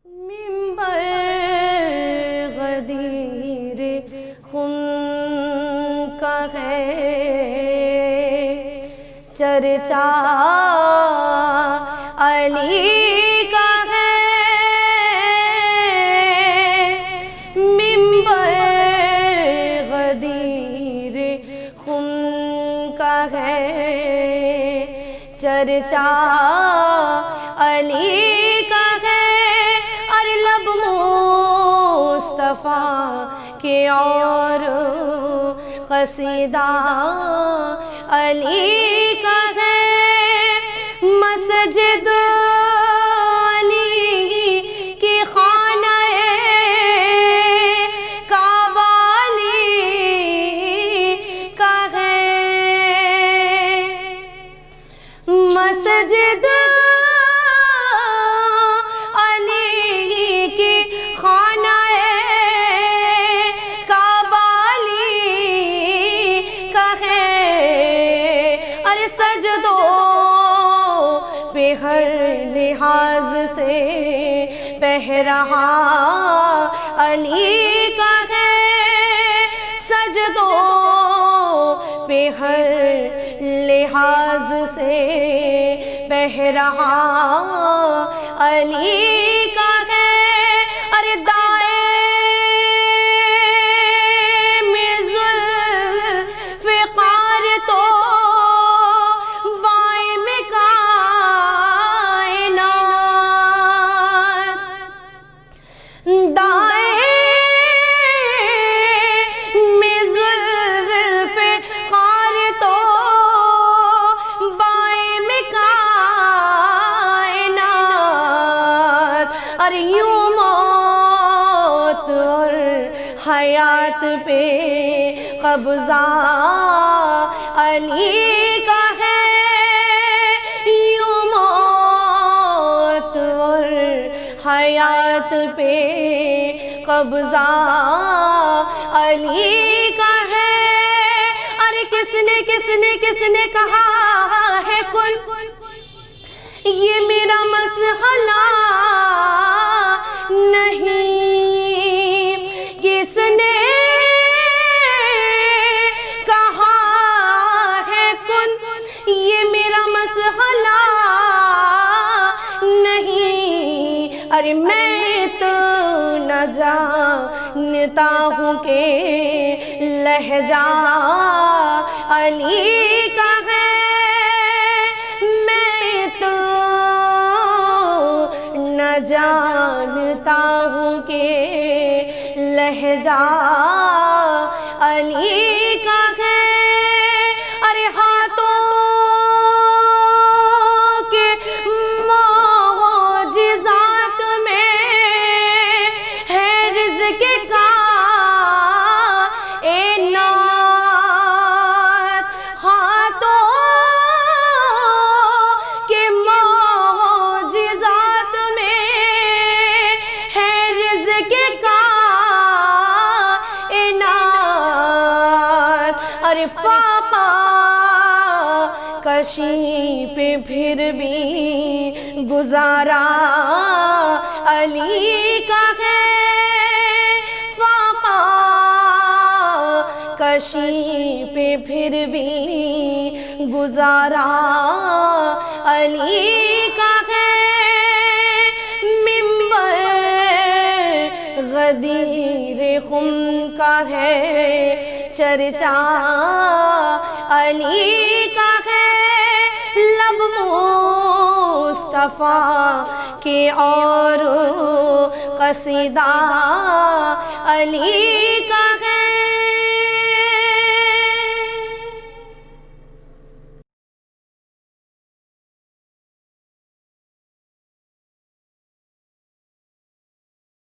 منبر غدیر خم کا ہے، چرچا علی کا ہے، منبر غدیر خم کا ہے، چرچا علی کا ہے، اور لب مصطفیٰ کے اور قصیدہ علی کا ہے، مسجد علی کی خانہ کعبہ علی کا ہے، مسجد علی کی خانہ کعبہ علی کا ہے، ارے سجدوں پہ ہر لحاظ سے پہرا علی کا ہے، سجدوں پہ ہر لحاظ سے پہرا علی کا ہے، ارے دائیں میں ذوالفقار تو بائیں میں کائنات، دائیں میں ذوالفقار تو بائیں میں کائنات، ارے یوں موت اور حیات پہ قبضہ علی کا ہے، یوں موت اور حیات پہ قبضہ علی کا ہے، ارے کس نے کہا ہے کن، یہ میرا مسئلہ نہیں، کس نے کہا ہے کن، یہ میرا مسئلہ نہیں، ارے میں تو نہ جانتا ہوں کہ لہجہ علی کا ہے، میں تو نہ جانتا ہوں کہ لہجہ علی کا ہے، ارے ہاتھوں کے معجزات میں ہے رزق کائنات، ہاتھوں کے معجزات میں ہے رزق کائنات، ارے فاقہ کشی پہ پھر بھی گزارا علی کا ہے، فاقہ کشی پہ پھر بھی گزارا علی کا ہے، منبر غدیر خم کا ہے، چرچا علی کا ہے، لب مصطفیٰ کے اور قصیدہ علی کا